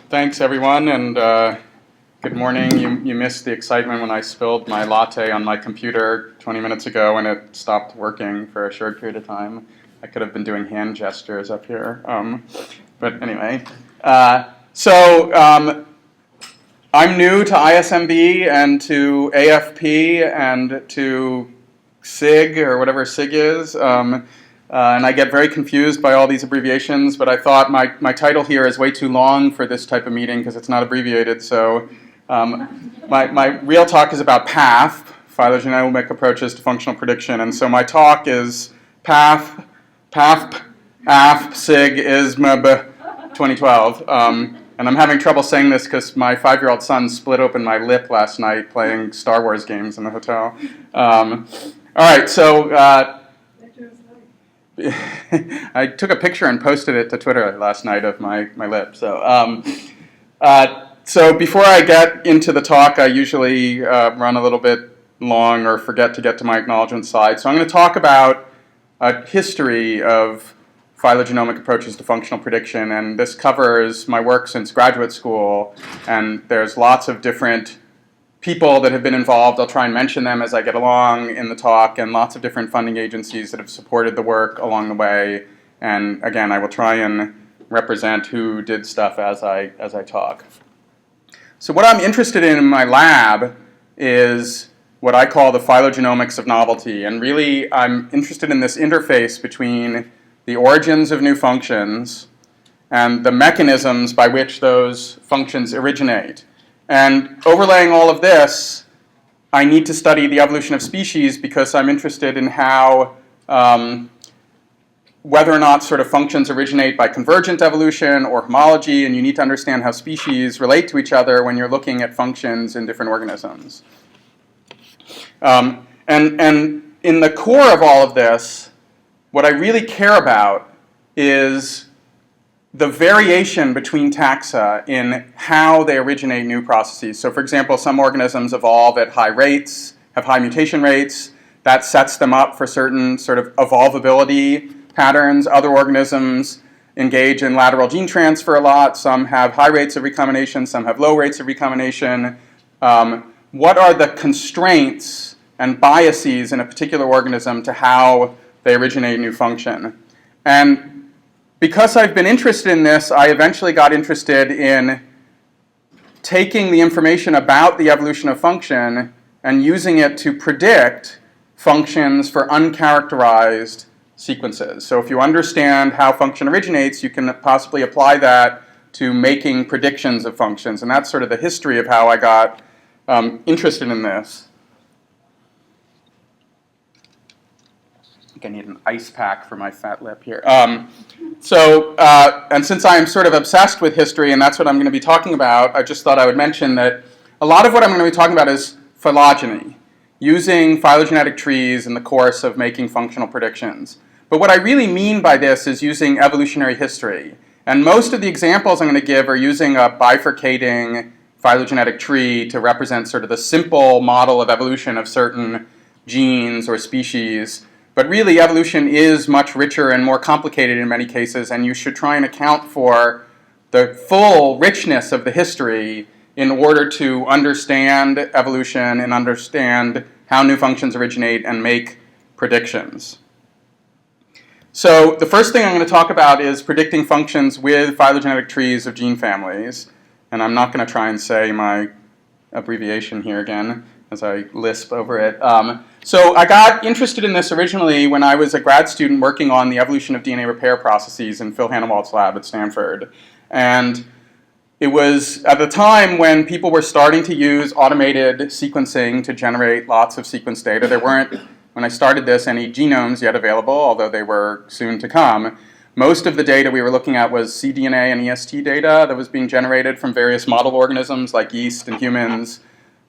Thanks, everyone, and good morning. You missed the excitement when I spilled my latte on my computer 20 minutes ago and it stopped working for a short period of time. I could have been doing hand gestures up here. But anyway, I'm new to ISMB and to AFP and to SIG, or whatever SIG is. And I get very confused by all these abbreviations, but I thought my title here is way too long for this type of meeting because it's not abbreviated. So my real talk is about PAF, Phylogenomic Approaches to Functional Prediction. And so my talk is PAF, AF, SIG, ISMB 2012. And I'm having trouble saying this because my 5-year-old son split open my lip last night playing Star Wars games in the hotel. All right, so I took a picture and posted it to Twitter last night of my lip. So before I get into the talk, I usually run a little bit long or forget to get to my acknowledgement slide. So I'm going to talk about a history of phylogenomic approaches to functional prediction, and this covers my work since graduate school, and there's lots of different people that have been involved. I'll try and mention them as I get along in the talk, and lots of different funding agencies that have supported the work along the way. And again, I will try and represent who did stuff as I talk. So what I'm interested in my lab is what I call the phylogenomics of novelty. And really, I'm interested in this interface between the origins of new functions and the mechanisms by which those functions originate. And overlaying all of this, I need to study the evolution of species because I'm interested in how, whether or not sort of functions originate by convergent evolution or homology, and you need to understand how species relate to each other when you're looking at functions in different organisms. And in the core of all of this, what I really care about is the variation between taxa in how they originate new processes. So for example, some organisms evolve at high rates, have high mutation rates. That sets them up for certain sort of evolvability patterns. Other organisms engage in lateral gene transfer a lot. Some have high rates of recombination, some have low rates of recombination. What are the constraints and biases in a particular organism to how they originate a new function? And because I've been interested in this, I eventually got interested in taking the information about the evolution of function and using it to predict functions for uncharacterized sequences. So if you understand how function originates, you can possibly apply that to making predictions of functions. And that's sort of the history of how I got interested in this. I need an ice pack for my fat lip here. And since I'm sort of obsessed with history, and that's what I'm going to be talking about, I just thought I would mention that a lot of what I'm going to be talking about is phylogeny, using phylogenetic trees in the course of making functional predictions. But what I really mean by this is using evolutionary history. And most of the examples I'm going to give are using a bifurcating phylogenetic tree to represent sort of the simple model of evolution of certain genes or species. But really, evolution is much richer and more complicated in many cases, and you should try and account for the full richness of the history in order to understand evolution and understand how new functions originate and make predictions. So the first thing I'm going to talk about is predicting functions with phylogenetic trees of gene families. And I'm not going to try and say my abbreviation here again as I lisp over it. So I got interested in this originally when I was a grad student working on the evolution of DNA repair processes in Phil Hanawalt's lab at Stanford. And it was at the time when people were starting to use automated sequencing to generate lots of sequence data. There weren't, when I started this, any genomes yet available, although they were soon to come. Most of the data we were looking at was cDNA and EST data that was being generated from various model organisms like yeast and humans,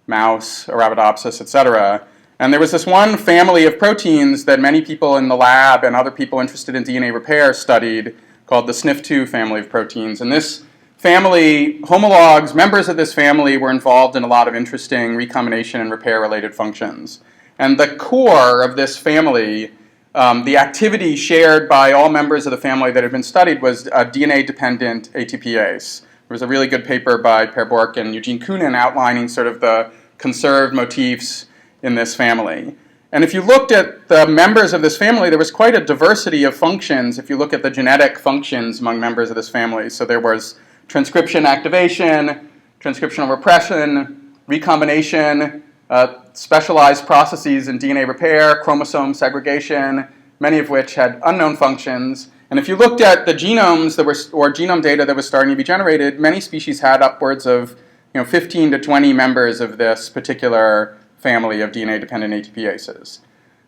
mouse, Arabidopsis, etc. And there was this one family of proteins that many people in the lab and other people interested in DNA repair studied called the SNF2 family of proteins. And this family, homologs, members of this family were involved in a lot of interesting recombination and repair-related functions. And the core of this family, the activity shared by all members of the family that had been studied was DNA-dependent ATPase. There was a really good paper by Per Bork and Eugene Koonin outlining sort of the conserved motifs in this family. And if you looked at the members of this family, there was quite a diversity of functions if you look at the genetic functions among members of this family. So there was transcription activation, transcriptional repression, recombination, specialized processes in DNA repair, chromosome segregation, many of which had unknown functions. And if you looked at the genomes that were, or genome data that was starting to be generated, many species had upwards of 15 to 20 members of this particular family of DNA-dependent ATPases.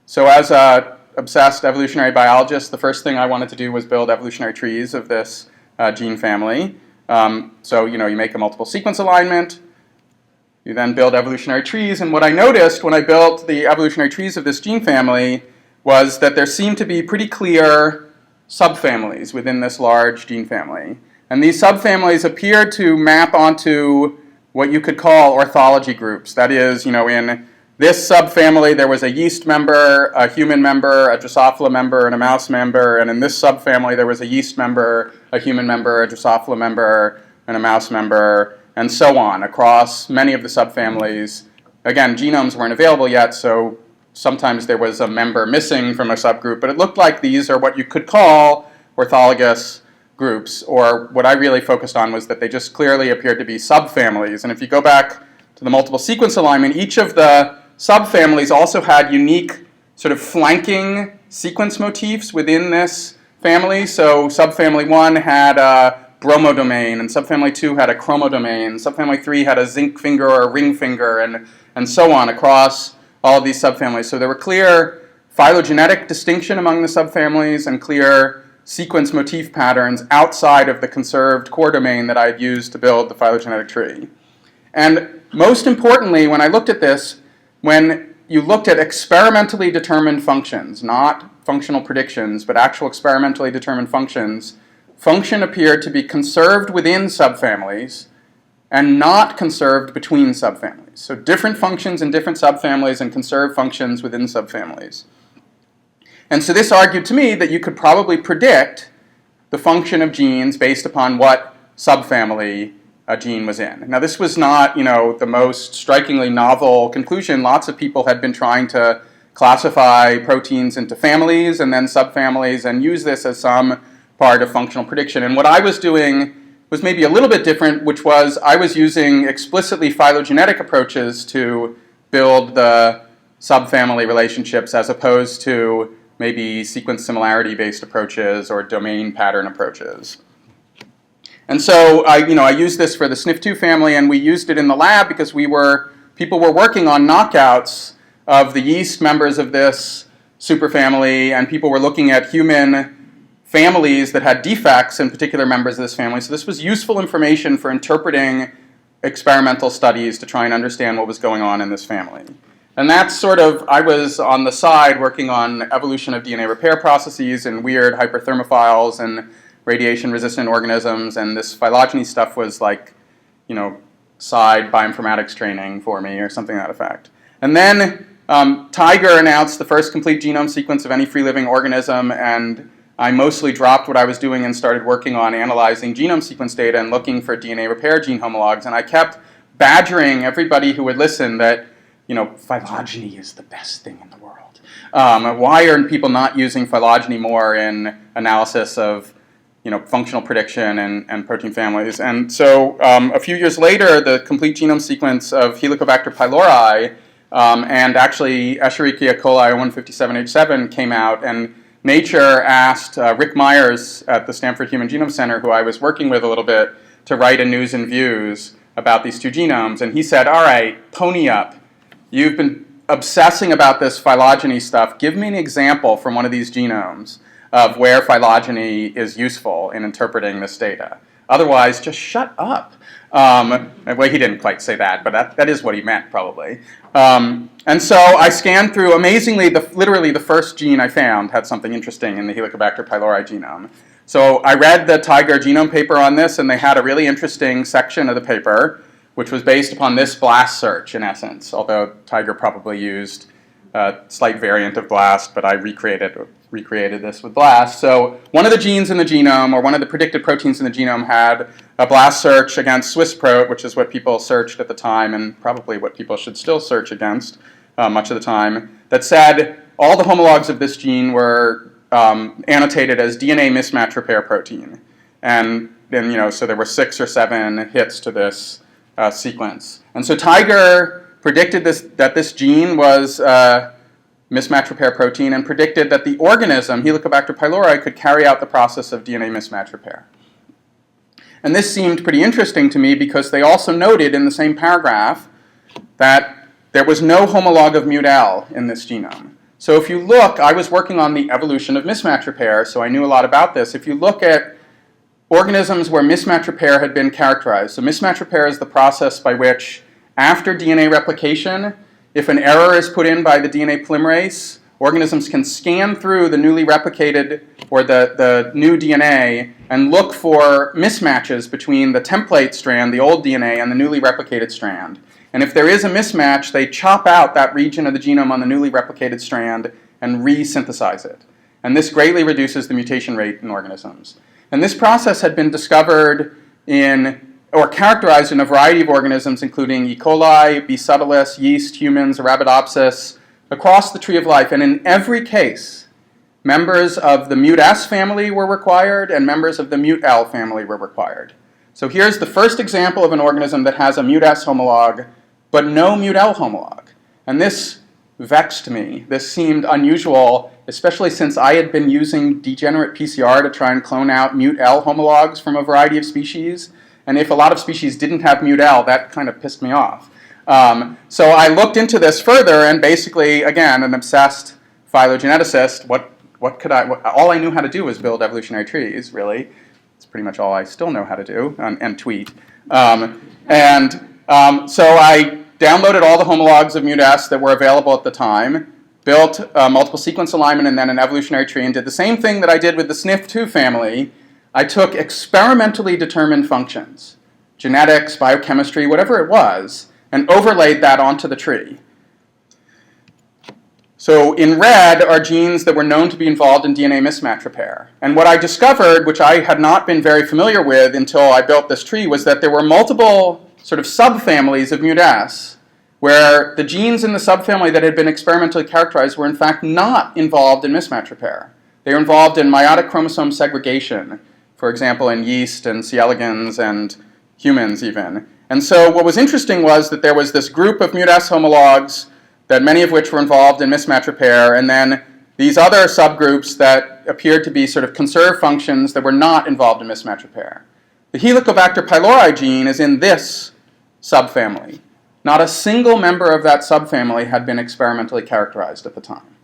So as an obsessed evolutionary biologist, the first thing I wanted to do was build evolutionary trees of this gene family. So you make a multiple sequence alignment, you then build evolutionary trees, and what I noticed when I built the evolutionary trees of this gene family was that there seemed to be pretty clear subfamilies within this large gene family. And these subfamilies appeared to map onto what you could call orthology groups. That is, in this subfamily there was a yeast member, a human member, a Drosophila member, and a mouse member, and in this subfamily there was a yeast member, a human member, a Drosophila member, and a mouse member, and so on across many of the subfamilies. Again, genomes weren't available yet, so sometimes there was a member missing from a subgroup, but it looked like these are what you could call orthologous groups, or what I really focused on was that they just clearly appeared to be subfamilies. And if you go back to the multiple sequence alignment, each of the subfamilies also had unique sort of flanking sequence motifs within this family. So subfamily 1 had a bromodomain, and subfamily 2 had a chromodomain, subfamily 3 had a zinc finger or a ring finger, and so on across all of these subfamilies. So there were clear phylogenetic distinction among the subfamilies and clear sequence motif patterns outside of the conserved core domain that I had used to build the phylogenetic tree. And most importantly, when I looked at this, when you looked at experimentally determined functions, not functional predictions, but actual experimentally determined functions, function appeared to be conserved within subfamilies and not conserved between subfamilies. So different functions in different subfamilies and conserved functions within subfamilies. And so this argued to me that you could probably predict the function of genes based upon what subfamily a gene was in. Now this was not, the most strikingly novel conclusion. Lots of people had been trying to classify proteins into families and then subfamilies and use this as some part of functional prediction. And what I was doing was maybe a little bit different, which was I was using explicitly phylogenetic approaches to build the subfamily relationships as opposed to maybe sequence similarity-based approaches or domain pattern approaches. And so I used this for the SNF2 family, and we used it in the lab because people were working on knockouts of the yeast members of this superfamily, and people were looking at human families that had defects in particular members of this family. So this was useful information for interpreting experimental studies to try and understand what was going on in this family. And that's I was on the side working on evolution of DNA repair processes and weird hyperthermophiles and radiation-resistant organisms, and this phylogeny stuff was side bioinformatics training for me or something to that effect. And then TIGR announced the first complete genome sequence of any free-living organism, and I mostly dropped what I was doing and started working on analyzing genome sequence data and looking for DNA repair gene homologs, and I kept badgering everybody who would listen that phylogeny is the best thing in the world. Why are people not using phylogeny more in analysis of functional prediction and protein families? And so a few years later, the complete genome sequence of Helicobacter pylori and actually Escherichia coli 157H7 came out, and Nature asked Rick Myers at the Stanford Human Genome Center, who I was working with a little bit, to write a news and views about these two genomes. And he said, all right, pony up. You've been obsessing about this phylogeny stuff. Give me an example from one of these genomes of where phylogeny is useful in interpreting this data. Otherwise, just shut up. Well, he didn't quite say that, but that is what he meant, probably. And so I scanned through, amazingly, literally the first gene I found had something interesting in the Helicobacter pylori genome. So I read the TIGR genome paper on this, and they had a really interesting section of the paper, which was based upon this BLAST search, in essence, although TIGR probably used a slight variant of BLAST, but I recreated recreated this with BLAST. So one of the genes in the genome, or one of the predicted proteins in the genome, had a BLAST search against Swissprot, which is what people searched at the time, and probably what people should still search against much of the time, that said all the homologs of this gene were annotated as DNA mismatch repair protein. And then, so there were 6 or 7 hits to this sequence. And so TIGR predicted that this gene was mismatch repair protein, and predicted that the organism, Helicobacter pylori, could carry out the process of DNA mismatch repair. And this seemed pretty interesting to me because they also noted in the same paragraph that there was no homolog of mut-L in this genome. So if you look, I was working on the evolution of mismatch repair, so I knew a lot about this. If you look at organisms where mismatch repair had been characterized, so mismatch repair is the process by which, after DNA replication, if an error is put in by the DNA polymerase, organisms can scan through the newly replicated, or the new DNA, and look for mismatches between the template strand, the old DNA, and the newly replicated strand. And if there is a mismatch, they chop out that region of the genome on the newly replicated strand and re-synthesize it. And this greatly reduces the mutation rate in organisms. And this process had been discovered or characterized in a variety of organisms, including E. coli, B. subtilis, yeast, humans, Arabidopsis, across the tree of life. And in every case, members of the mut-S family were required, and members of the mut-L family were required. So here's the first example of an organism that has a mut-S homolog, but no mut-L homolog. And this vexed me. This seemed unusual, especially since I had been using degenerate PCR to try and clone out mut-L homologs from a variety of species. And if a lot of species didn't have mut-L, that kind of pissed me off. So I looked into this further, and basically, again, an obsessed phylogeneticist, all I knew how to do was build evolutionary trees, really. It's pretty much all I still know how to do, and tweet. So I downloaded all the homologs of mut-S that were available at the time, built multiple sequence alignment and then an evolutionary tree, and did the same thing that I did with the SNF2 family. I took experimentally determined functions, genetics, biochemistry, whatever it was, and overlaid that onto the tree. So in red are genes that were known to be involved in DNA mismatch repair. And what I discovered, which I had not been very familiar with until I built this tree, was that there were multiple sort of subfamilies of mut-S where the genes in the subfamily that had been experimentally characterized were in fact not involved in mismatch repair. They were involved in meiotic chromosome segregation, for example, in yeast and C. elegans and humans even. And so what was interesting was that there was this group of mut-S homologs, that many of which were involved in mismatch repair, and then these other subgroups that appeared to be sort of conserved functions that were not involved in mismatch repair. The Helicobacter pylori gene is in this subfamily. Not a single member of that subfamily had been experimentally characterized at the time.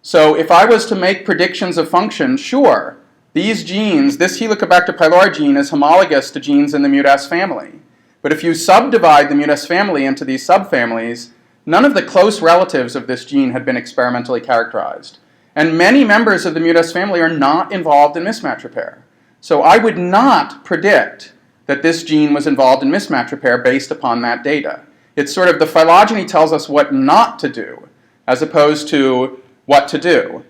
So if I was to make predictions of function, sure, these genes, this Helicobacter pylori gene is homologous to genes in the mut-S family. But if you subdivide the mut-S family into these subfamilies, none of the close relatives of this gene had been experimentally characterized. And many members of the mut-S family are not involved in mismatch repair. So I would not predict that this gene was involved in mismatch repair based upon that data. It's sort of the phylogeny tells us what not to do, as opposed to what to do.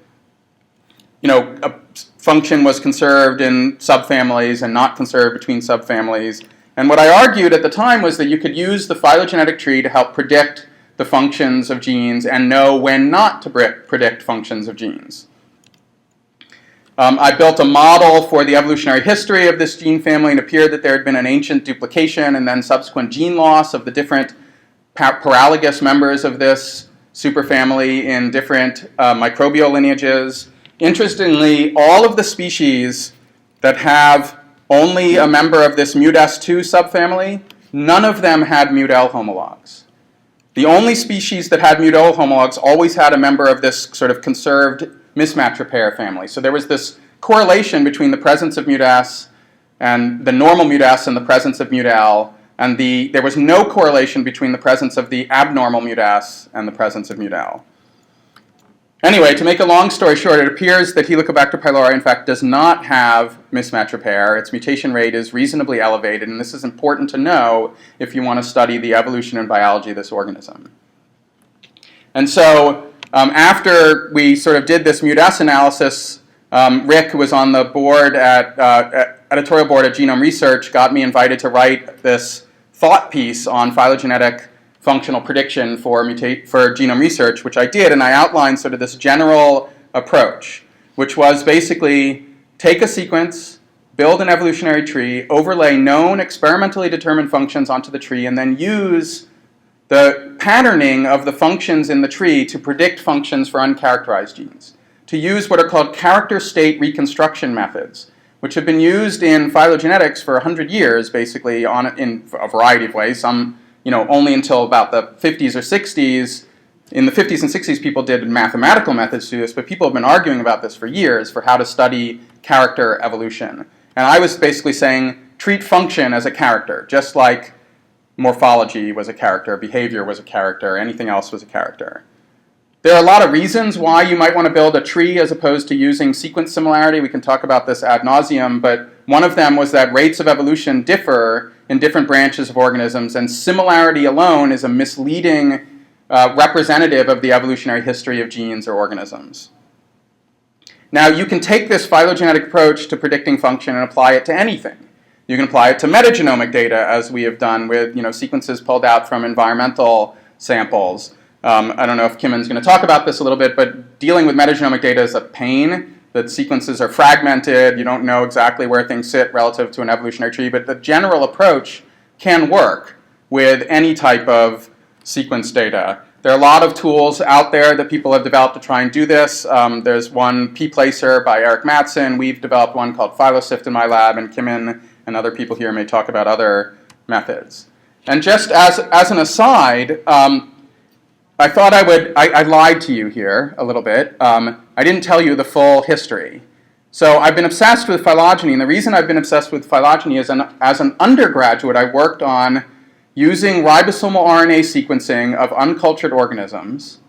A function was conserved in subfamilies and not conserved between subfamilies. And what I argued at the time was that you could use the phylogenetic tree to help predict the functions of genes and know when not to predict functions of genes. I built a model for the evolutionary history of this gene family, and it appeared that there had been an ancient duplication and then subsequent gene loss of the different paralogous members of this superfamily in different microbial lineages. Interestingly, all of the species that have only a member of this mut-S2 subfamily, none of them had mut-L homologs. The only species that had mut-L homologs always had a member of this sort of conserved mismatch repair family. So there was this correlation between the presence of mut-S and the normal mut-S and the presence of mut-L, and there was no correlation between the presence of the abnormal mut-S and the presence of mut-L. Anyway, to make a long story short, it appears that Helicobacter pylori, in fact, does not have mismatch repair. Its mutation rate is reasonably elevated, and this is important to know if you want to study the evolution and biology of this organism. And so After we sort of did this MUTS analysis, Rick, who was on the board editorial board at Genome Research, got me invited to write this thought piece on phylogenetic functional prediction for genome research, which I did, and I outlined sort of this general approach, which was basically take a sequence, build an evolutionary tree, overlay known experimentally determined functions onto the tree, and then use the patterning of the functions in the tree to predict functions for uncharacterized genes, to use what are called character state reconstruction methods, which have been used in phylogenetics for 100 years, basically, in a variety of ways. Some, only until about the 50s or 60s. In the 50s and 60s, people did mathematical methods to do this, but people have been arguing about this for years, for how to study character evolution. And I was basically saying, treat function as a character, just like morphology was a character, behavior was a character, anything else was a character. There are a lot of reasons why you might want to build a tree as opposed to using sequence similarity. We can talk about this ad nauseum, but one of them was that rates of evolution differ in different branches of organisms, and similarity alone is a misleading representative of the evolutionary history of genes or organisms. Now, you can take this phylogenetic approach to predicting function and apply it to anything. You can apply it to metagenomic data, as we have done with sequences pulled out from environmental samples. I don't know if Kimon's going to talk about this a little bit, but dealing with metagenomic data is a pain. The sequences are fragmented. You don't know exactly where things sit relative to an evolutionary tree, but the general approach can work with any type of sequence data. There are a lot of tools out there that people have developed to try and do this. There's one, pPlacer by Eric Mattson. We've developed one called PhyloSift in my lab, and Kimon and other people here may talk about other methods. And just as an aside, I thought I lied to you here a little bit. I didn't tell you the full history. So I've been obsessed with phylogeny, and the reason I've been obsessed with phylogeny is as an undergraduate, I worked on using ribosomal RNA sequencing of uncultured organisms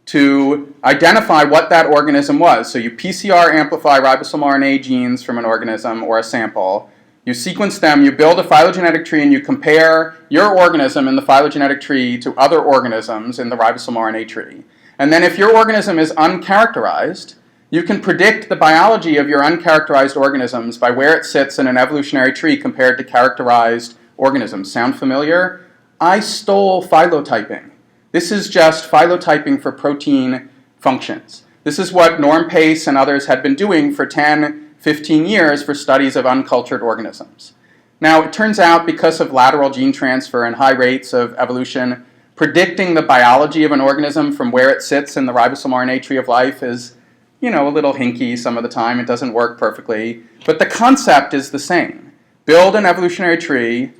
to identify what that organism was. So you PCR amplify ribosomal RNA genes from an organism or a sample. You sequence them, you build a phylogenetic tree, and you compare your organism in the phylogenetic tree to other organisms in the ribosomal RNA tree. And then if your organism is uncharacterized, you can predict the biology of your uncharacterized organisms by where it sits in an evolutionary tree compared to characterized organisms. Sound familiar? I stole phylotyping. This is just phylotyping for protein functions. This is what Norm Pace and others had been doing for 10, 15 years for studies of uncultured organisms. Now, it turns out because of lateral gene transfer and high rates of evolution, predicting the biology of an organism from where it sits in the ribosomal RNA tree of life is, a little hinky some of the time. It doesn't work perfectly. But the concept is the same. Build an evolutionary tree,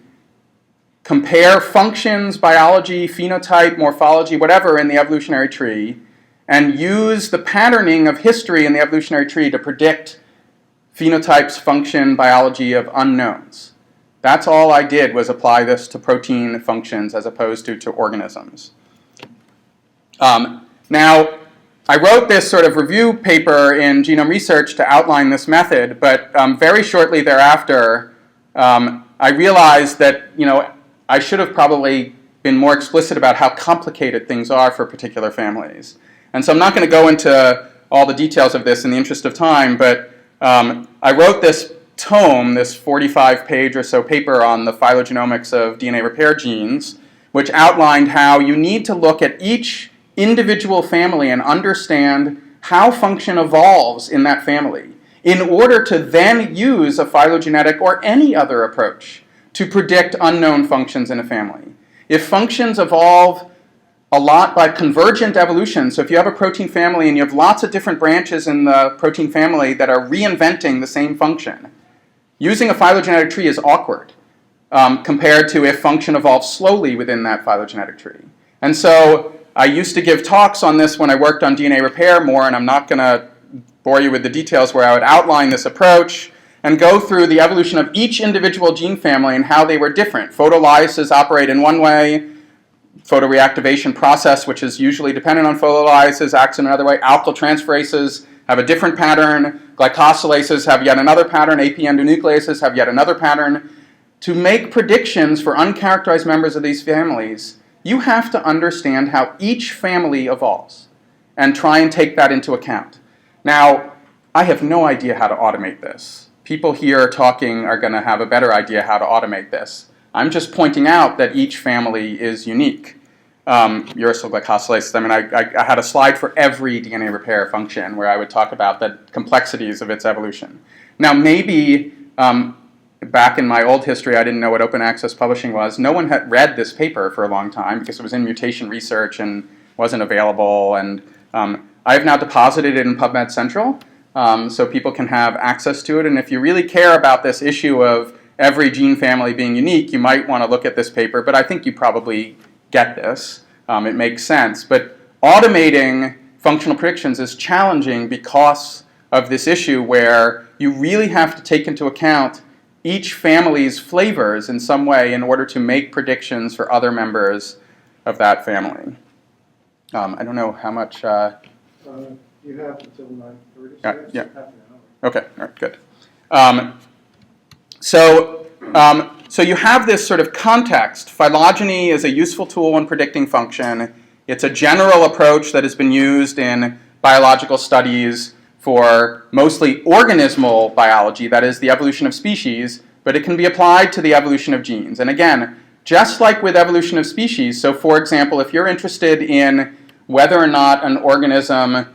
compare functions, biology, phenotype, morphology, whatever in the evolutionary tree, and use the patterning of history in the evolutionary tree to predict phenotypes, function, biology of unknowns. That's all I did, was apply this to protein functions as opposed to organisms. Now, I wrote this sort of review paper in Genome Research to outline this method, but very shortly thereafter, I realized that I should have probably been more explicit about how complicated things are for particular families. And so I'm not going to go into all the details of this in the interest of time, but I wrote this tome, this 45-page or so paper on the phylogenomics of DNA repair genes, which outlined how you need to look at each individual family and understand how function evolves in that family in order to then use a phylogenetic or any other approach to predict unknown functions in a family. If functions evolve a lot by convergent evolution, so if you have a protein family and you have lots of different branches in the protein family that are reinventing the same function, using a phylogenetic tree is awkward compared to if function evolves slowly within that phylogenetic tree. And so I used to give talks on this when I worked on DNA repair more, and I'm not going to bore you with the details, where I would outline this approach and go through the evolution of each individual gene family and how they were different. Photolysis operate in one way. Photoreactivation process, which is usually dependent on photolysis, acts in another way. Alkyltransferases have a different pattern. Glycosylases have yet another pattern. AP endonucleases have yet another pattern. To make predictions for uncharacterized members of these families, you have to understand how each family evolves. and try and take that into account. Now, I have no idea how to automate this. People here talking are going to have a better idea how to automate this. I'm just pointing out that each family is unique. Uracil glycosylases, I mean, I had a slide for every DNA repair function where I would talk about the complexities of its evolution. Now, maybe back in my old history, I didn't know what open access publishing was. No one had read this paper for a long time because it was in mutation research and wasn't available. And I have now deposited it in PubMed Central so people can have access to it. And if you really care about this issue of every gene family being unique, you might want to look at this paper. But I think you probably get this. It makes sense. But automating functional predictions is challenging because of this issue where you really have to take into account each family's flavors in some way in order to make predictions for other members of that family. I don't know how much... you have until 9:30. Yeah. Half an hour. Okay, all right, good. So you have this sort of context. Phylogeny is a useful tool in predicting function. It's a general approach that has been used in biological studies for mostly organismal biology, that is the evolution of species, but it can be applied to the evolution of genes. And again, just like with evolution of species, so for example, if you're interested in whether or not an organism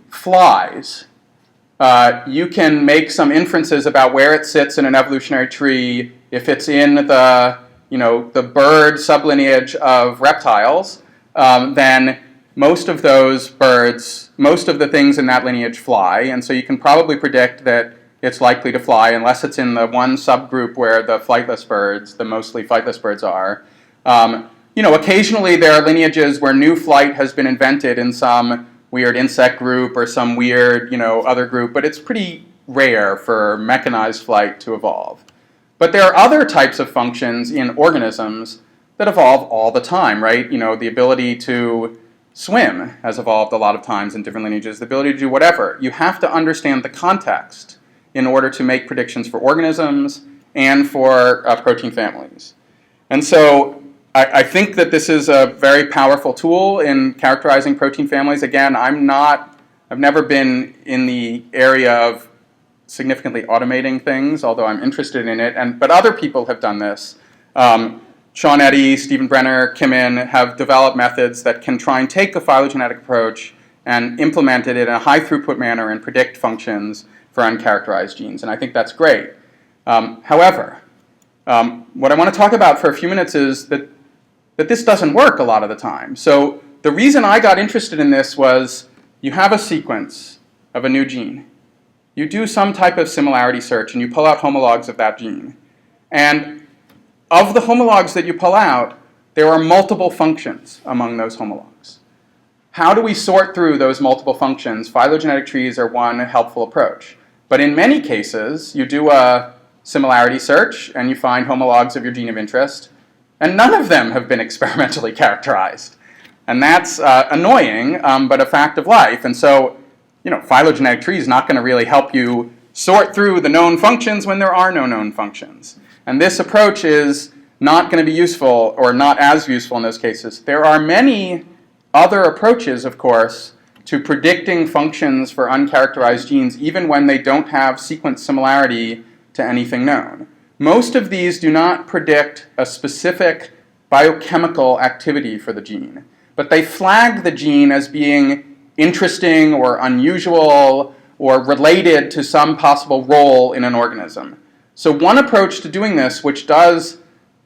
flies, you can make some inferences about where it sits in an evolutionary tree. If it's in the bird sublineage of reptiles, then most of those birds, most of the things in that lineage fly, and so you can probably predict that it's likely to fly unless it's in the one subgroup where the flightless birds, the mostly flightless birds are. Occasionally there are lineages where new flight has been invented in some weird insect group or some weird, other group, but it's pretty rare for mechanized flight to evolve. But there are other types of functions in organisms that evolve all the time, right? The ability to swim has evolved a lot of times in different lineages, the ability to do whatever. You have to understand the context in order to make predictions for organisms and for protein families. And so I think that this is a very powerful tool in characterizing protein families. Again, I've never been in the area of significantly automating things, although I'm interested in it. But other people have done this. Sean Eddy, Stephen Brenner, Kim In have developed methods that can try and take the phylogenetic approach and implement it in a high throughput manner and predict functions for uncharacterized genes. And I think that's great. However, what I want to talk about for a few minutes is that this doesn't work a lot of the time. So the reason I got interested in this was you have a sequence of a new gene. You do some type of similarity search and you pull out homologs of that gene. And of the homologs that you pull out, there are multiple functions among those homologs. How do we sort through those multiple functions? Phylogenetic trees are one helpful approach. But in many cases, you do a similarity search and you find homologs of your gene of interest, and none of them have been experimentally characterized. And that's annoying, but a fact of life. And so, phylogenetic tree is not going to really help you sort through the known functions when there are no known functions. And this approach is not going to be useful, or not as useful in those cases. There are many other approaches, of course, to predicting functions for uncharacterized genes, even when they don't have sequence similarity to anything known. Most of these do not predict a specific biochemical activity for the gene, but they flag the gene as being interesting or unusual or related to some possible role in an organism. So one approach to doing this, which does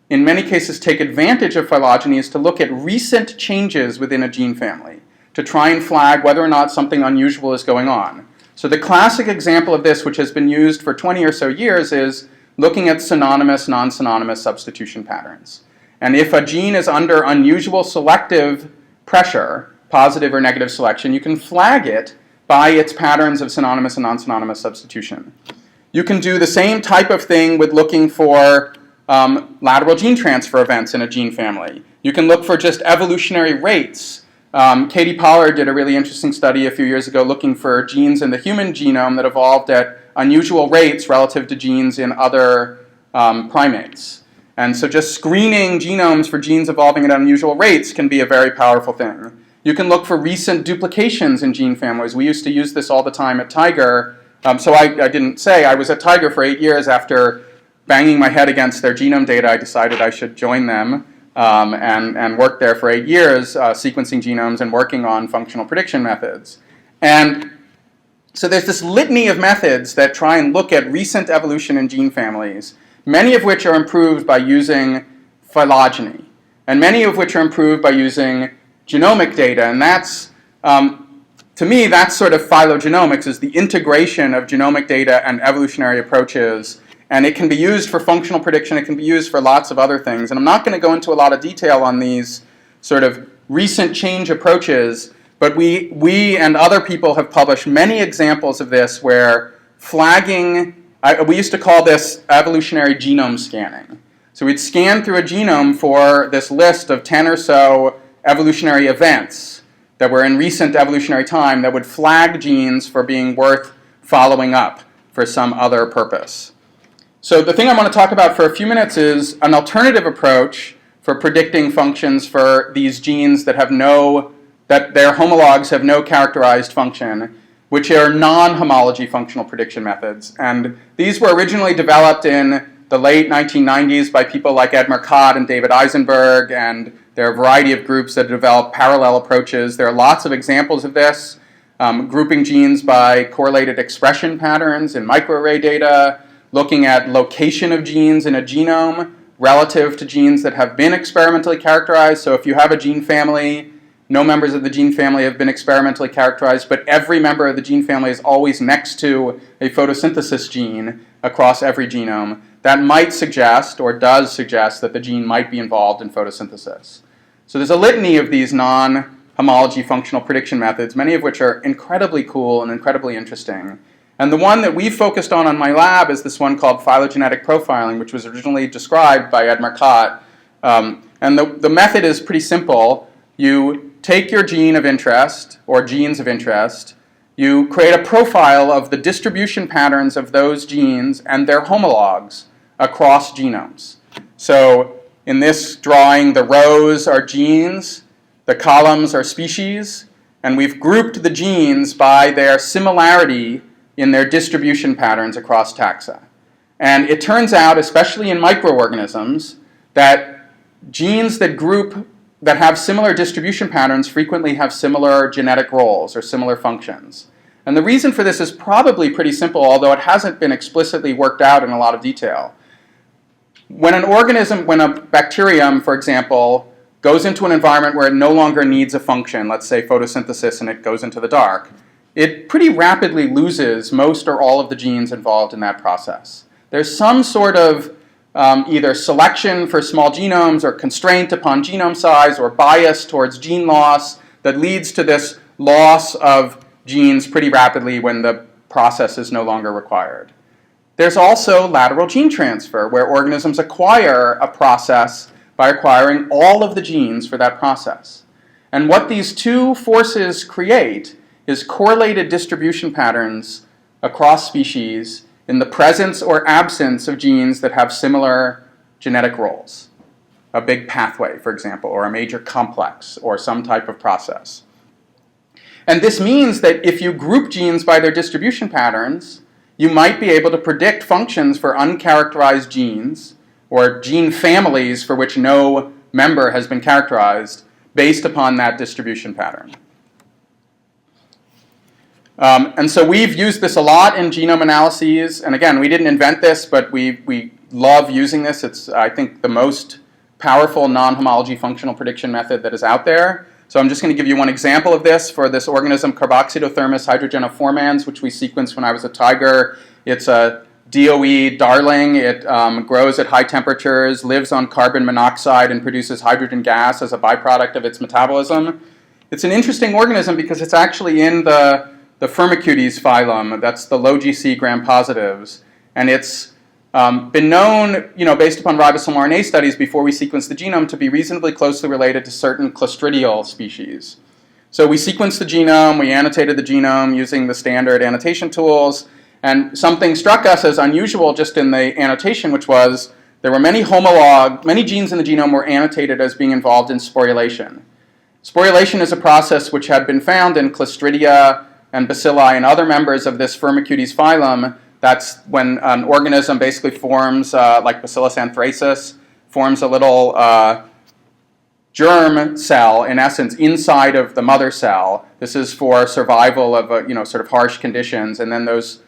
in many cases take advantage of phylogeny, is to look at recent changes within a gene family to try and flag whether or not something unusual is going on. So the classic example of this, which has been used for 20 or so years, is looking at synonymous, non-synonymous substitution patterns. And if a gene is under unusual selective pressure, positive or negative selection, you can flag it by its patterns of synonymous and non-synonymous substitution. You can do the same type of thing with looking for lateral gene transfer events in a gene family. You can look for just evolutionary rates. Katie Pollard did a really interesting study a few years ago looking for genes in the human genome that evolved at unusual rates relative to genes in other primates. And so just screening genomes for genes evolving at unusual rates can be a very powerful thing. You can look for recent duplications in gene families. We used to use this all the time at TIGR. So I didn't say, I was at TIGR for 8 years. After banging my head against their genome data, I decided I should join them and worked there for 8 years, sequencing genomes and working on functional prediction methods. And so there's this litany of methods that try and look at recent evolution in gene families, many of which are improved by using phylogeny, and many of which are improved by using genomic data. And that's, to me, that's sort of phylogenomics, is the integration of genomic data and evolutionary approaches. And it can be used for functional prediction. It can be used for lots of other things. And I'm not going to go into a lot of detail on these sort of recent change approaches, but we and other people have published many examples of this where flagging, we used to call this evolutionary genome scanning. So we'd scan through a genome for this list of 10 or so evolutionary events that were in recent evolutionary time that would flag genes for being worth following up for some other purpose. So the thing I want to talk about for a few minutes is an alternative approach for predicting functions for these genes that have that their homologs have no characterized function, which are non-homology functional prediction methods. And these were originally developed in the late 1990s by people like Ed Mercat and David Eisenberg, and there are a variety of groups that develop parallel approaches. There are lots of examples of this, grouping genes by correlated expression patterns in microarray data, looking at location of genes in a genome relative to genes that have been experimentally characterized. So if you have a gene family, no members of the gene family have been experimentally characterized, but every member of the gene family is always next to a photosynthesis gene across every genome, that might suggest, or does suggest, that the gene might be involved in photosynthesis. So there's a litany of these non-homology functional prediction methods, many of which are incredibly cool and incredibly interesting. And the one that we focused on my lab is this one called phylogenetic profiling, which was originally described by Ed Mercat. And the method is pretty simple. You take your gene of interest, or genes of interest, you create a profile of the distribution patterns of those genes and their homologs across genomes. So in this drawing, the rows are genes, the columns are species, and we've grouped the genes by their similarity in their distribution patterns across taxa. And it turns out, especially in microorganisms, that genes that have similar distribution patterns frequently have similar genetic roles or similar functions. And the reason for this is probably pretty simple, although it hasn't been explicitly worked out in a lot of detail. When a bacterium, for example, goes into an environment where it no longer needs a function, let's say photosynthesis, and it goes into the dark, it pretty rapidly loses most or all of the genes involved in that process. There's some sort of either selection for small genomes or constraint upon genome size or bias towards gene loss that leads to this loss of genes pretty rapidly when the process is no longer required. There's also lateral gene transfer, where organisms acquire a process by acquiring all of the genes for that process. And what these two forces create is correlated distribution patterns across species in the presence or absence of genes that have similar genetic roles. A big pathway, for example, or a major complex, or some type of process. And this means that if you group genes by their distribution patterns, you might be able to predict functions for uncharacterized genes, or gene families for which no member has been characterized, based upon that distribution pattern. And so we've used this a lot in genome analyses. And again, we didn't invent this, but we love using this. It's, I think, the most powerful non-homology functional prediction method that is out there. So I'm just going to give you one example of this for this organism, Carboxydothermus hydrogenoformans, which we sequenced when I was at TIGR. It's a DOE darling. It grows at high temperatures, lives on carbon monoxide, and produces hydrogen gas as a byproduct of its metabolism. It's an interesting organism because it's actually in the Firmicutes phylum. That's the low GC gram-positives. And it's been known, based upon ribosomal RNA studies before we sequenced the genome, to be reasonably closely related to certain clostridial species. So we sequenced the genome, we annotated the genome using the standard annotation tools, and something struck us as unusual just in the annotation, which was there were many genes in the genome were annotated as being involved in sporulation. Sporulation is a process which had been found in Clostridia and bacilli and other members of this Firmicutes phylum. That's when an organism basically forms, like Bacillus anthracis, forms a little germ cell, in essence, inside of the mother cell. This is for survival of sort of harsh conditions, and then those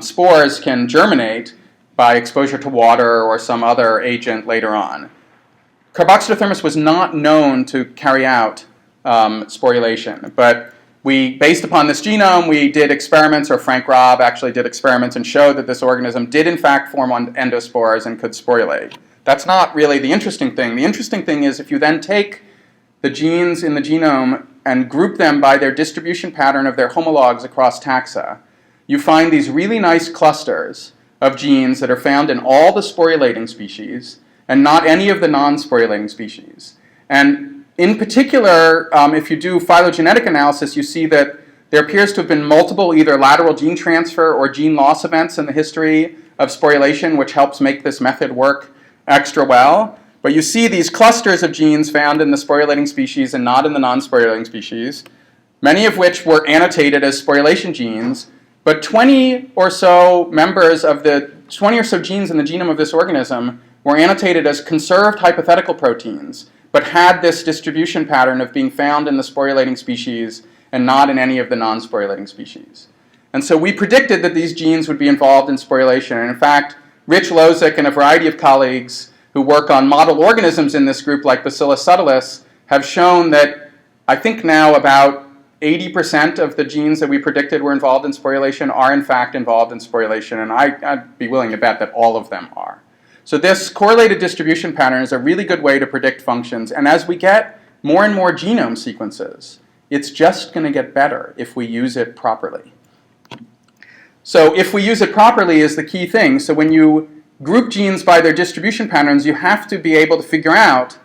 spores can germinate by exposure to water or some other agent later on. Carboxylothermus was not known to carry out sporulation, but based upon this genome, we did experiments, or Frank Robb actually did experiments and showed that this organism did in fact form endospores and could sporulate. That's not really the interesting thing. The interesting thing is if you then take the genes in the genome and group them by their distribution pattern of their homologs across taxa, you find these really nice clusters of genes that are found in all the sporulating species and not any of the non-sporulating species. And in particular, if you do phylogenetic analysis, you see that there appears to have been multiple either lateral gene transfer or gene loss events in the history of sporulation, which helps make this method work extra well. But you see these clusters of genes found in the sporulating species and not in the non-sporulating species, many of which were annotated as sporulation genes, but 20 or so genes in the genome of this organism were annotated as conserved hypothetical proteins, but had this distribution pattern of being found in the sporulating species and not in any of the non-sporulating species. And so we predicted that these genes would be involved in sporulation. And in fact, Rich Lozick and a variety of colleagues who work on model organisms in this group, like Bacillus subtilis, have shown that I think now about 80% of the genes that we predicted were involved in sporulation are in fact involved in sporulation, and I'd be willing to bet that all of them are. So this correlated distribution pattern is a really good way to predict functions, and as we get more and more genome sequences, it's just going to get better if we use it properly. So if we use it properly is the key thing. So when you group genes by their distribution patterns, you have to be able to figure out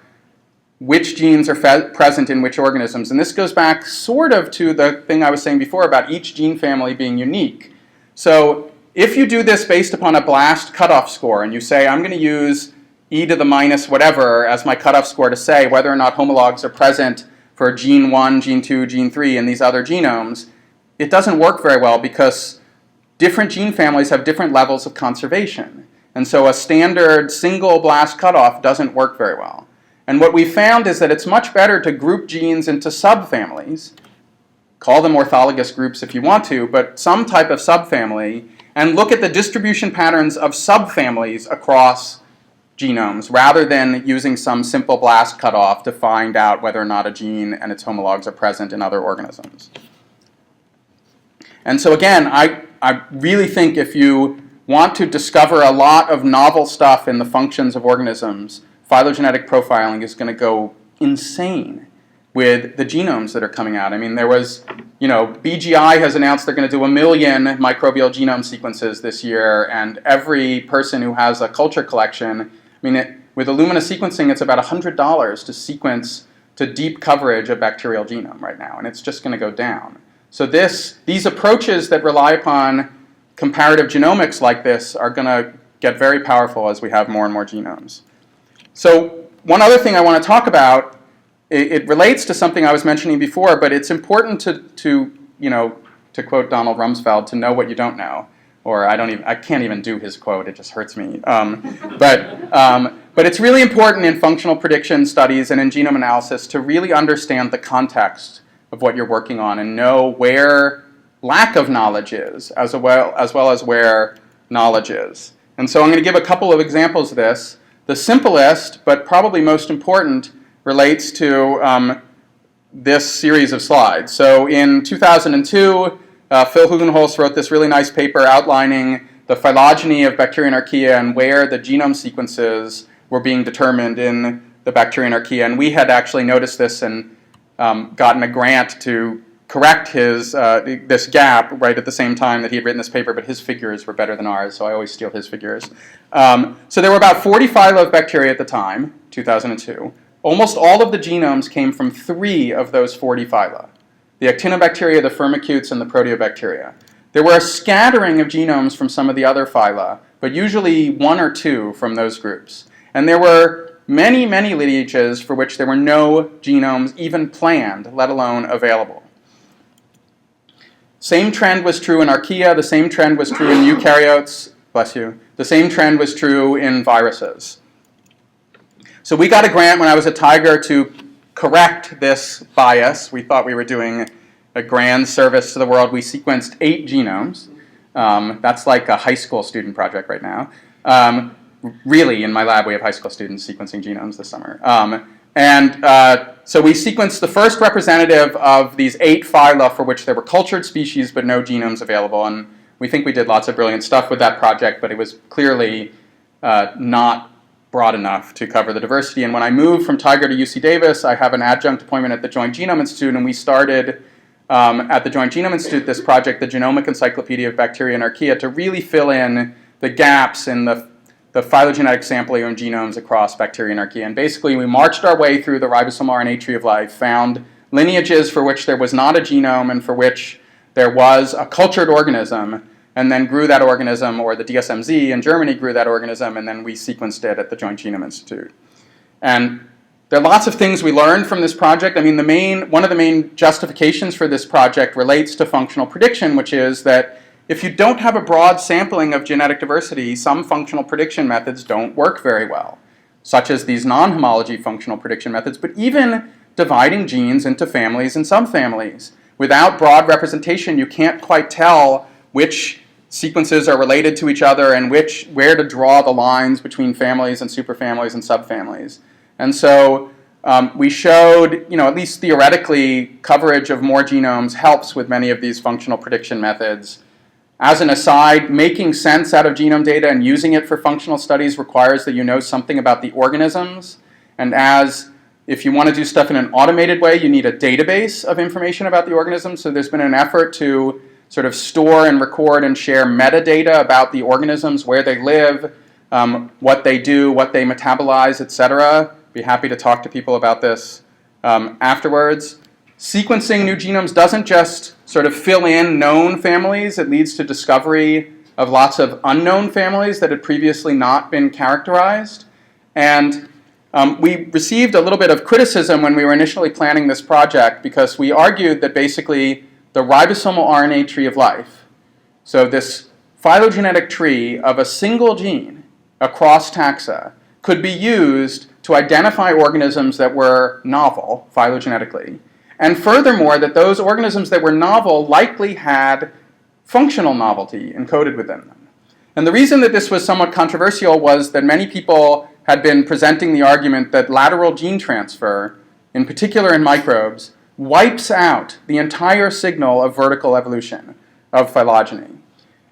which genes are present in which organisms. And this goes back sort of to the thing I was saying before about each gene family being unique. So if you do this based upon a BLAST cutoff score, and you say, I'm going to use e to the minus whatever as my cutoff score to say whether or not homologs are present for gene 1, gene 2, gene 3, and these other genomes, it doesn't work very well because different gene families have different levels of conservation. And so a standard single BLAST cutoff doesn't work very well. And what we found is that it's much better to group genes into subfamilies, call them orthologous groups if you want to, but some type of subfamily, and look at the distribution patterns of subfamilies across genomes, rather than using some simple BLAST cutoff to find out whether or not a gene and its homologs are present in other organisms. And so again, I really think if you want to discover a lot of novel stuff in the functions of organisms, phylogenetic profiling is going to go insane with the genomes that are coming out. I mean, there was, BGI has announced they're going to do 1 million microbial genome sequences this year, and every person who has a culture collection, with Illumina sequencing, it's about $100 to sequence to deep coverage a bacterial genome right now, and it's just going to go down. So these approaches that rely upon comparative genomics like this are going to get very powerful as we have more and more genomes. So one other thing I want to talk about, it relates to something I was mentioning before, but it's important to quote Donald Rumsfeld, to know what you don't know. Or I can't even do his quote, it just hurts me. But it's really important in functional prediction studies and in genome analysis to really understand the context of what you're working on and know where lack of knowledge is, as well as where knowledge is. And so I'm going to give a couple of examples of this. The simplest, but probably most important, relates to this series of slides. So in 2002, Phil Hugenholz wrote this really nice paper outlining the phylogeny of Bacterian archaea and where the genome sequences were being determined in the Bacterian archaea. And we had actually noticed this and gotten a grant to correct this gap right at the same time that he had written this paper, but his figures were better than ours, so I always steal his figures. So there were about 40 phyla of bacteria at the time, 2002. Almost all of the genomes came from 3 of those 40 phyla: the actinobacteria, the firmicutes, and the proteobacteria. There were a scattering of genomes from some of the other phyla, but usually 1 or 2 from those groups. And there were many, many lineages for which there were no genomes even planned, let alone available. Same trend was true in archaea, the same trend was true in eukaryotes, bless you, the same trend was true in viruses. So we got a grant when I was at TIGR to correct this bias. We thought we were doing a grand service to the world. We sequenced 8 genomes. That's like a high school student project right now. Really, in my lab, we have high school students sequencing genomes this summer. So we sequenced the first representative of these 8 phyla for which there were cultured species but no genomes available. And we think we did lots of brilliant stuff with that project, but it was clearly not broad enough to cover the diversity. And when I moved from TIGR to UC Davis, I have an adjunct appointment at the Joint Genome Institute, and we started at the Joint Genome Institute this project, the Genomic Encyclopedia of Bacteria and Archaea, to really fill in the gaps in the phylogenetic sampling of genomes across bacteria and archaea. And basically, we marched our way through the ribosomal RNA tree of life, found lineages for which there was not a genome and for which there was a cultured organism, and then grew that organism, or the DSMZ in Germany grew that organism, and then we sequenced it at the Joint Genome Institute. And there are lots of things we learned from this project. I mean, one of the main justifications for this project relates to functional prediction, which is that if you don't have a broad sampling of genetic diversity, some functional prediction methods don't work very well, such as these non-homology functional prediction methods, but even dividing genes into families and subfamilies. Without broad representation, you can't quite tell which sequences are related to each other and where to draw the lines between families and superfamilies and subfamilies. And so we showed, at least theoretically, coverage of more genomes helps with many of these functional prediction methods. As an aside, making sense out of genome data and using it for functional studies requires that you know something about the organisms. And if you want to do stuff in an automated way, you need a database of information about the organisms. So there's been an effort to sort of store and record and share metadata about the organisms, where they live, what they do, what they metabolize, etc. Be happy to talk to people about this afterwards. Sequencing new genomes doesn't just sort of fill in known families. It leads to discovery of lots of unknown families that had previously not been characterized. And we received a little bit of criticism when we were initially planning this project because we argued that basically the ribosomal RNA tree of life, so this phylogenetic tree of a single gene across taxa, could be used to identify organisms that were novel phylogenetically. And furthermore, that those organisms that were novel likely had functional novelty encoded within them. And the reason that this was somewhat controversial was that many people had been presenting the argument that lateral gene transfer, in particular in microbes, wipes out the entire signal of vertical evolution of phylogeny.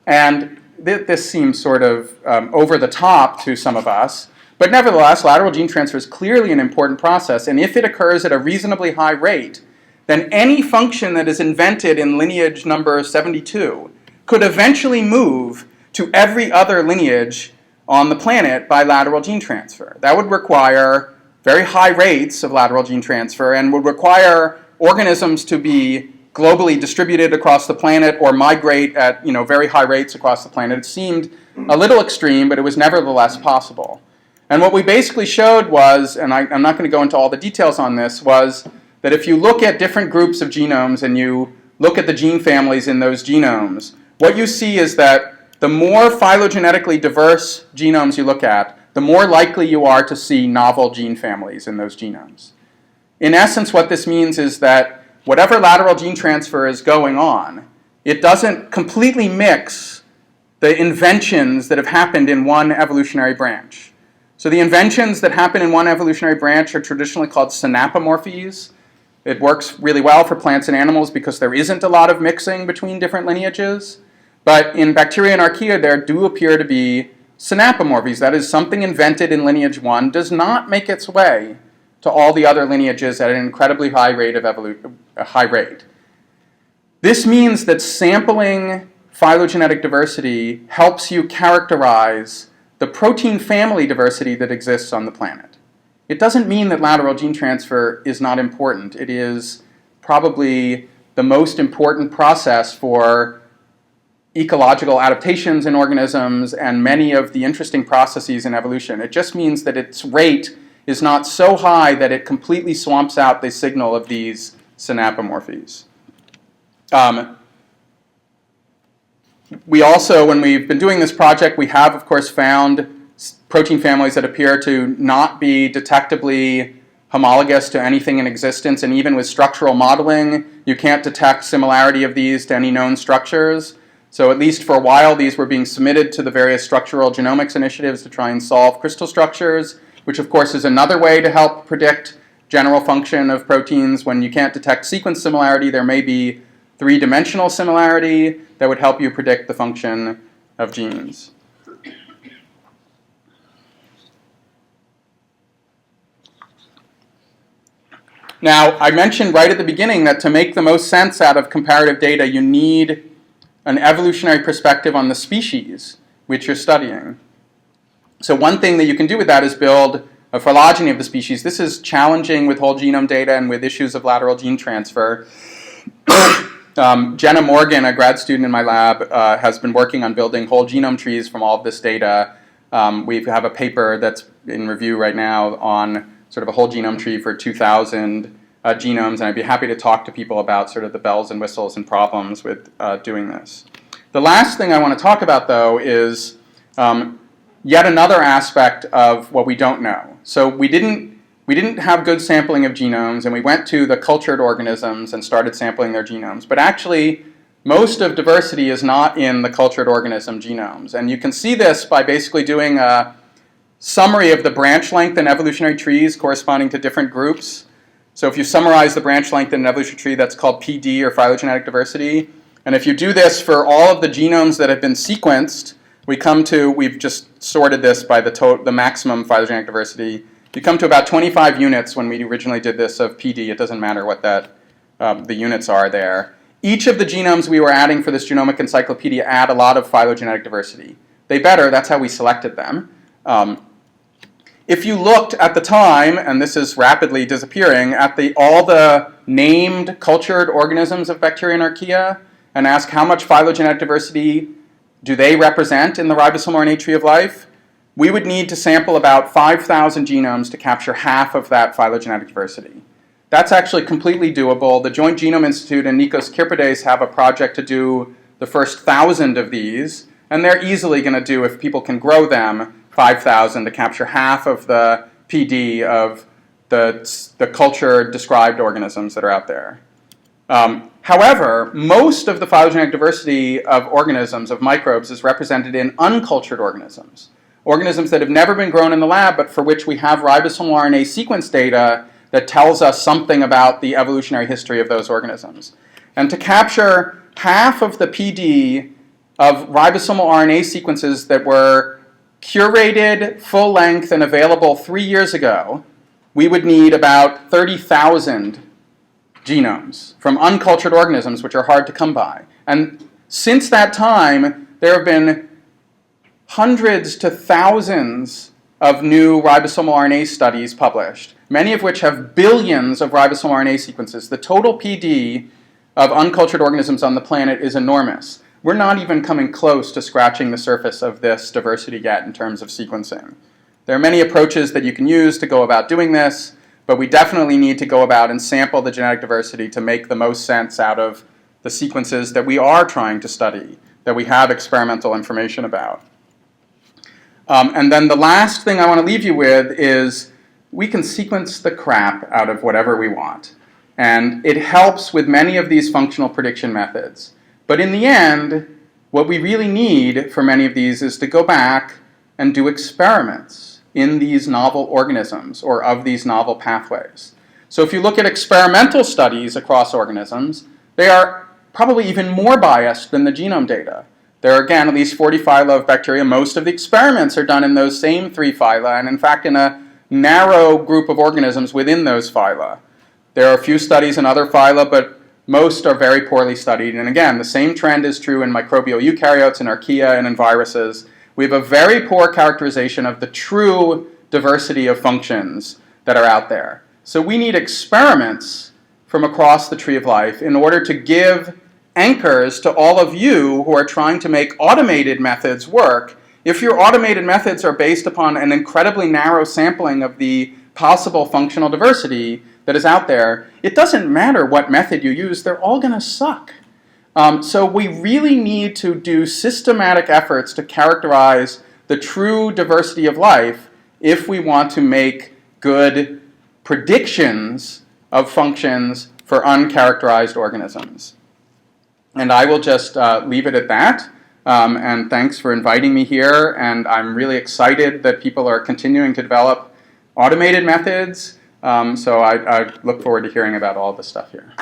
And this seems sort of over the top to some of us, but nevertheless, lateral gene transfer is clearly an important process, and if it occurs at a reasonably high rate, then any function that is invented in lineage number 72 could eventually move to every other lineage on the planet by lateral gene transfer. That would require very high rates of lateral gene transfer and would require organisms to be globally distributed across the planet or migrate at very high rates across the planet. It seemed a little extreme, but it was nevertheless possible. And what we basically showed was, and I'm not going to go into all the details on this, was that if you look at different groups of genomes and you look at the gene families in those genomes, what you see is that the more phylogenetically diverse genomes you look at, the more likely you are to see novel gene families in those genomes. In essence, what this means is that whatever lateral gene transfer is going on, it doesn't completely mix the inventions that have happened in one evolutionary branch. So the inventions that happen in one evolutionary branch are traditionally called synapomorphies. It works really well for plants and animals because there isn't a lot of mixing between different lineages. But in bacteria and archaea, there do appear to be synapomorphies. That is, something invented in lineage 1 does not make its way to all the other lineages at an incredibly high rate of evolution. This means that sampling phylogenetic diversity helps you characterize the protein family diversity that exists on the planet. It doesn't mean that lateral gene transfer is not important. It is probably the most important process for ecological adaptations in organisms and many of the interesting processes in evolution. It just means that its rate is not so high that it completely swamps out the signal of these synapomorphies. We also, when we've been doing this project, we have, of course, found protein families that appear to not be detectably homologous to anything in existence, and even with structural modeling, you can't detect similarity of these to any known structures. So at least for a while, these were being submitted to the various structural genomics initiatives to try and solve crystal structures, which of course is another way to help predict general function of proteins. When you can't detect sequence similarity, there may be three-dimensional similarity that would help you predict the function of genes. Now, I mentioned right at the beginning that to make the most sense out of comparative data, you need an evolutionary perspective on the species which you're studying. So one thing that you can do with that is build a phylogeny of the species. This is challenging with whole genome data and with issues of lateral gene transfer. Jenna Morgan, a grad student in my lab, has been working on building whole genome trees from all of this data. We have a paper that's in review right now on sort of a whole genome tree for 2,000 genomes, and I'd be happy to talk to people about sort of the bells and whistles and problems with doing this. The last thing I want to talk about, though, is yet another aspect of what we don't know. So we didn't have good sampling of genomes, and we went to the cultured organisms and started sampling their genomes. But actually, most of diversity is not in the cultured organism genomes. And you can see this by basically doing a summary of the branch length in evolutionary trees corresponding to different groups. So if you summarize the branch length in an evolutionary tree, that's called PD, or phylogenetic diversity. And if you do this for all of the genomes that have been sequenced, we've just sorted this by the maximum phylogenetic diversity. You come to about 25 units when we originally did this of PD. It doesn't matter what the units are there. Each of the genomes we were adding for this genomic encyclopedia add a lot of phylogenetic diversity. They better, that's how we selected them. If you looked at the time, and this is rapidly disappearing, at all the named cultured organisms of bacteria and archaea, and ask how much phylogenetic diversity do they represent in the ribosomal RNA tree of life, we would need to sample about 5,000 genomes to capture half of that phylogenetic diversity. That's actually completely doable. The Joint Genome Institute and Nikos Kirpides have a project to do the first 1,000 of these, and they're easily going to do, if people can grow them, 5,000 to capture half of the PD of the culture described organisms that are out there. However, most of the phylogenetic diversity of organisms, of microbes, is represented in uncultured organisms. Organisms that have never been grown in the lab, but for which we have ribosomal RNA sequence data that tells us something about the evolutionary history of those organisms. And to capture half of the PD of ribosomal RNA sequences that were curated, full length, and available 3 years ago, we would need about 30,000 genomes from uncultured organisms, which are hard to come by. And since that time, there have been hundreds to thousands of new ribosomal RNA studies published, many of which have billions of ribosomal RNA sequences. The total PD of uncultured organisms on the planet is enormous. We're not even coming close to scratching the surface of this diversity yet in terms of sequencing. There are many approaches that you can use to go about doing this, but we definitely need to go about and sample the genetic diversity to make the most sense out of the sequences that we are trying to study, that we have experimental information about. And then the last thing I want to leave you with is we can sequence the crap out of whatever we want. And it helps with many of these functional prediction methods. But in the end, what we really need for many of these is to go back and do experiments in these novel organisms or of these novel pathways. So if you look at experimental studies across organisms, they are probably even more biased than the genome data. There are, again, at least 40 phyla of bacteria. Most of the experiments are done in those same 3 phyla, and in fact in a narrow group of organisms within those phyla. There are a few studies in other phyla, but most are very poorly studied. And again, the same trend is true in microbial eukaryotes, in archaea, and in viruses. We have a very poor characterization of the true diversity of functions that are out there. So we need experiments from across the tree of life in order to give anchors to all of you who are trying to make automated methods work. If your automated methods are based upon an incredibly narrow sampling of the possible functional diversity that is out there, it doesn't matter what method you use, they're all going to suck. So we really need to do systematic efforts to characterize the true diversity of life if we want to make good predictions of functions for uncharacterized organisms. And I will just leave it at that. And thanks for inviting me here. And I'm really excited that people are continuing to develop automated methods. So I look forward to hearing about all this stuff here.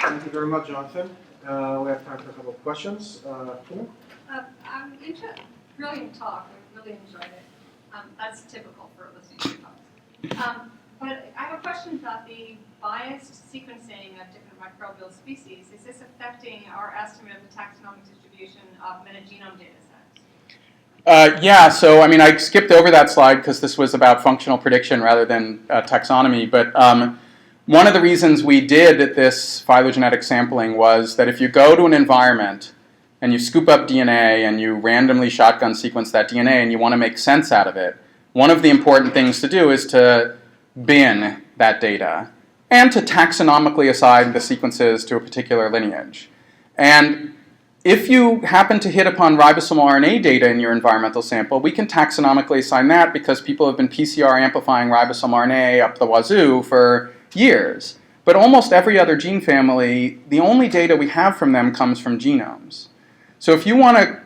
Thank you very much, Jonathan. We have time for a couple of questions. Tina? Brilliant talk. I really enjoyed it. That's typical for listening to talks. But I have a question about the biased sequencing of different microbial species. Is this affecting our estimate of the taxonomic distribution of metagenome data sets? Yeah, so I mean, I skipped over that slide because this was about functional prediction rather than taxonomy. But one of the reasons we did this phylogenetic sampling was that if you go to an environment and you scoop up DNA and you randomly shotgun sequence that DNA and you want to make sense out of it, one of the important things to do is to bin that data and to taxonomically assign the sequences to a particular lineage. And if you happen to hit upon ribosomal RNA data in your environmental sample, we can taxonomically assign that because people have been PCR amplifying ribosomal RNA up the wazoo for years. But almost every other gene family, the only data we have from them comes from genomes. So if you want to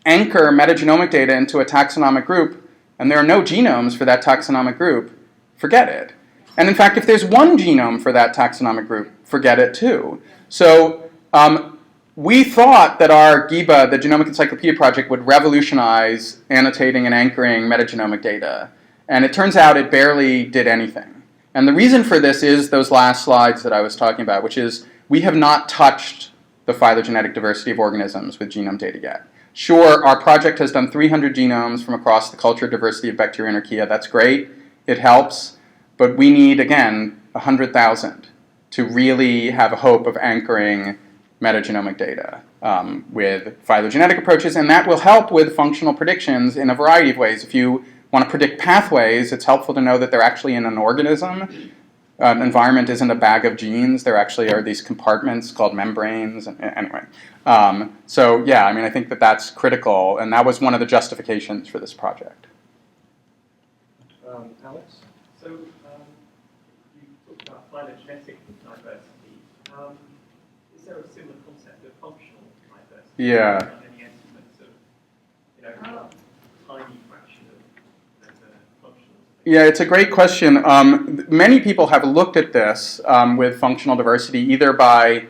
anchor metagenomic data into a taxonomic group, and there are no genomes for that taxonomic group, forget it. And in fact, if there's one genome for that taxonomic group, forget it too. So we thought that our GEBA, the Genomic Encyclopedia Project, would revolutionize annotating and anchoring metagenomic data. And it turns out it barely did anything. And the reason for this is those last slides that I was talking about, which is we have not touched the phylogenetic diversity of organisms with genome data yet. Sure, our project has done 300 genomes from across the culture diversity of bacteria and archaea. That's great. It helps. But we need, again, 100,000 to really have a hope of anchoring metagenomic data with phylogenetic approaches. And that will help with functional predictions in a variety of ways. If you want to predict pathways, it's helpful to know that they're actually in an organism. An environment isn't a bag of genes. There actually are these compartments called membranes. Anyway, so yeah, I mean, I think that that's critical, and that was one of the justifications for this project. Alex? So you talked about phylogenetic diversity. Is there a similar concept of functional diversity? Yeah. Any estimates of, tiny fraction of functional? Yeah, it's a great question. Many people have looked at this with functional diversity, either by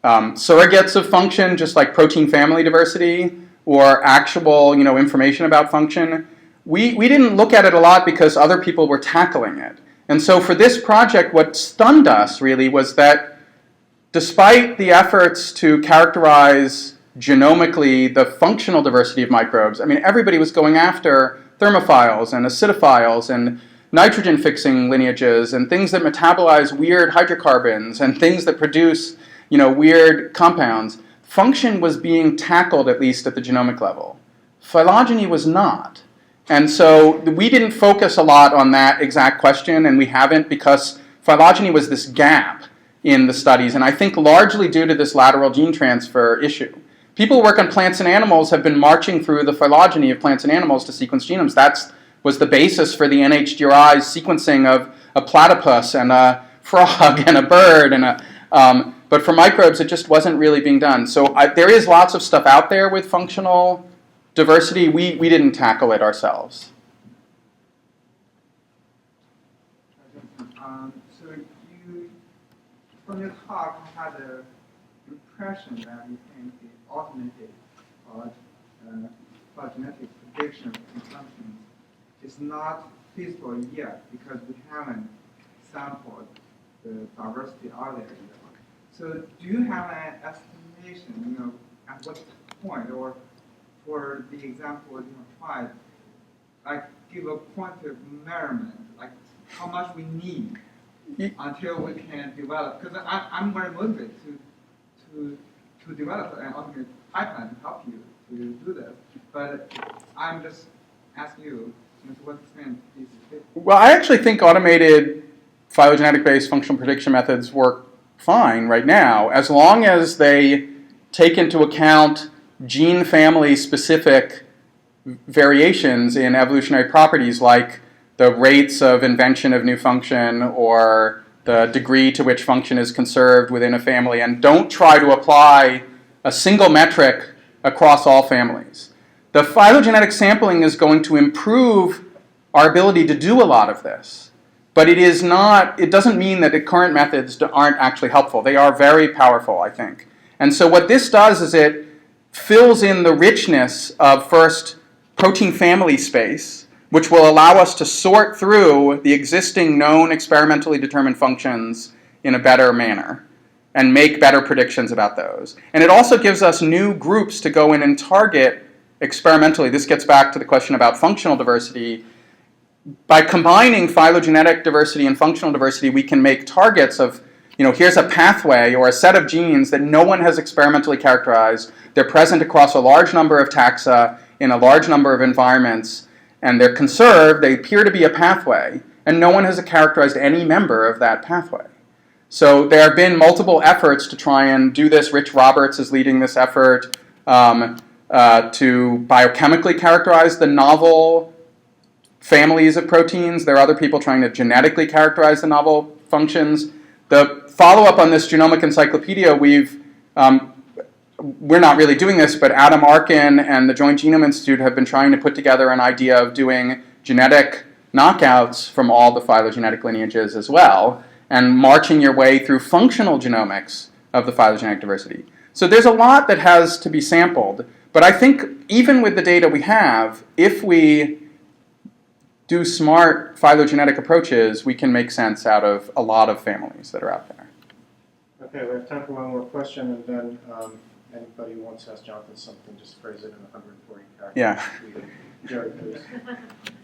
surrogates of function, just like protein family diversity, or actual information about function. We didn't look at it a lot because other people were tackling it. And so for this project, what stunned us really was that despite the efforts to characterize genomically the functional diversity of microbes, I mean, everybody was going after thermophiles and acidophiles and nitrogen-fixing lineages and things that metabolize weird hydrocarbons and things that produce, weird compounds. Function was being tackled, at least at the genomic level. Phylogeny was not. And so we didn't focus a lot on that exact question, and we haven't because phylogeny was this gap in the studies, and I think largely due to this lateral gene transfer issue. People who work on plants and animals have been marching through the phylogeny of plants and animals to sequence genomes. That was the basis for the NHGRI's sequencing of a platypus and a frog and a bird. But for microbes, it just wasn't really being done. So there is lots of stuff out there with functional diversity. We didn't tackle it ourselves. So you, from your talk, had the impression that you think the automated phylogenetic prediction of consumption is not feasible yet because we haven't sampled the diversity out there yet. So do you have an estimation, at what point, or for the example you tried, like give a quantitative measurement, like how much we need until we can develop? Because I'm very motivated to develop an automated pipeline to help you to do this. but I'm just asking you, to what extent is it? Well, I actually think automated phylogenetic-based functional prediction methods work fine right now, as long as they take into account gene family specific variations in evolutionary properties, like the rates of invention of new function or the degree to which function is conserved within a family, and don't try to apply a single metric across all families. The phylogenetic sampling is going to improve our ability to do a lot of this, but it doesn't mean that the current methods aren't actually helpful. They are very powerful, I think. And so what this does is it fills in the richness of first protein family space, which will allow us to sort through the existing known experimentally determined functions in a better manner and make better predictions about those. And it also gives us new groups to go in and target experimentally. This gets back to the question about functional diversity. By combining phylogenetic diversity and functional diversity, we can make targets of, here's a pathway or a set of genes that no one has experimentally characterized. They're present across a large number of taxa in a large number of environments, and they're conserved. They appear to be a pathway, and no one has characterized any member of that pathway. So there have been multiple efforts to try and do this. Rich Roberts is leading this effort to biochemically characterize the novel families of proteins. There are other people trying to genetically characterize the novel functions. The follow-up on this genomic encyclopedia, we're not really doing this, but Adam Arkin and the Joint Genome Institute have been trying to put together an idea of doing genetic knockouts from all the phylogenetic lineages as well, and marching your way through functional genomics of the phylogenetic diversity. So there's a lot that has to be sampled, but I think even with the data we have, if we do smart phylogenetic approaches, we can make sense out of a lot of families that are out there. Okay, we have time for one more question, and then anybody who wants to ask Jonathan something, just phrase it in 140 characters. Yeah. Jerry, please.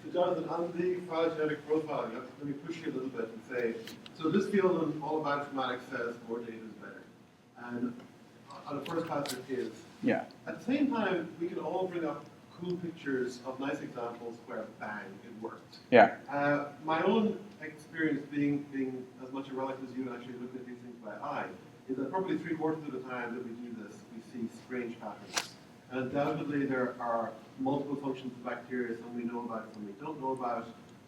So Jonathan, on the phylogenetic profiling, let me push you a little bit and say, so this field and all of bioinformatics says more data is better. And on the first pass it is. Yeah. At the same time, we can all bring up cool pictures of nice examples where bang, it worked. Yeah. My own experience being as much a relic as you and actually looking at these things by eye, is that probably 3/4 of the time that we do this, we see strange patterns. And undoubtedly there are multiple functions of bacteria, some we know about, some we don't know about.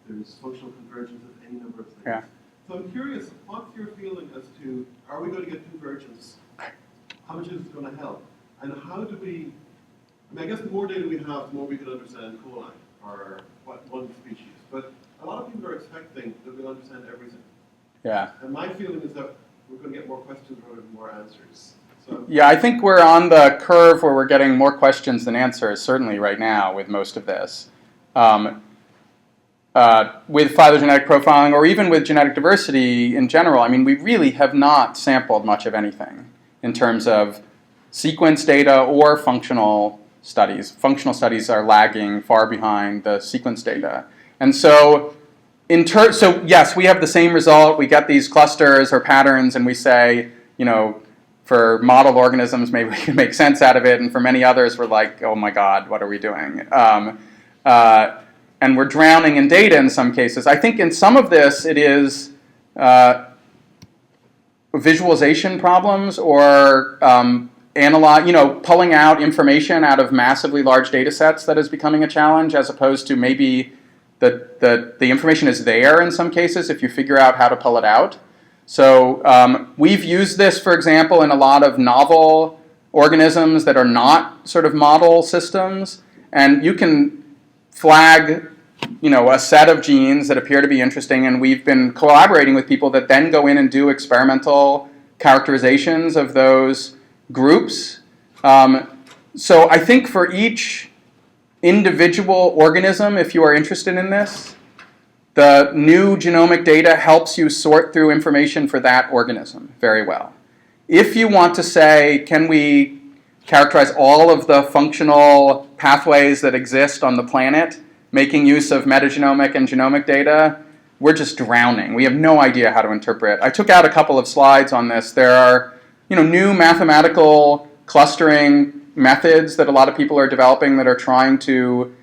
There's functional convergence of any number of things. Yeah. So I'm curious, what's your feeling as to, are we going to get convergence? How much is it going to help? And how do we, I guess the more data we have, the more we can understand coli, or one species. But a lot of people are expecting that we'll understand everything. Yeah. And my feeling is that we're going to get more questions rather than more answers. So Yeah, I think we're on the curve where we're getting more questions than answers, certainly right now with most of this. With phylogenetic profiling, or even with genetic diversity in general, I mean, we really have not sampled much of anything in terms of sequence data or functional studies. Functional studies are lagging far behind the sequence data. And so, so yes, we have the same result. We get these clusters or patterns, and we say, for model organisms, maybe we can make sense out of it, and for many others, we're like, oh my God, what are we doing? And we're drowning in data in some cases. I think in some of this, it is visualization problems or pulling out information out of massively large data sets that is becoming a challenge, as opposed to maybe the information is there in some cases if you figure out how to pull it out. So we've used this, for example, in a lot of novel organisms that are not sort of model systems, and you can flag a set of genes that appear to be interesting, and we've been collaborating with people that then go in and do experimental characterizations of those groups. So I think for each individual organism, if you are interested in this, the new genomic data helps you sort through information for that organism very well. If you want to say, can we characterize all of the functional pathways that exist on the planet, making use of metagenomic and genomic data, we're just drowning. We have no idea how to interpret. I took out a couple of slides on this. There are new mathematical clustering methods that a lot of people are developing that are trying to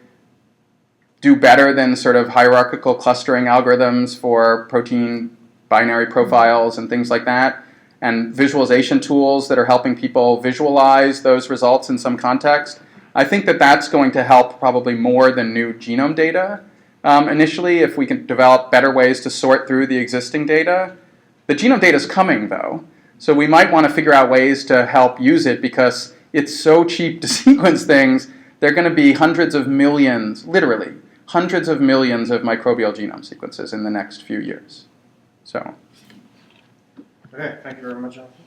do better than sort of hierarchical clustering algorithms for protein binary profiles and things like that, and visualization tools that are helping people visualize those results in some context. I think that that's going to help probably more than new genome data initially, if we can develop better ways to sort through the existing data. The genome data is coming, though, so we might want to figure out ways to help use it because it's so cheap to sequence things. They're going to be hundreds of millions, literally, hundreds of millions of microbial genome sequences in the next few years. So. Okay, thank you very much, Jonathan.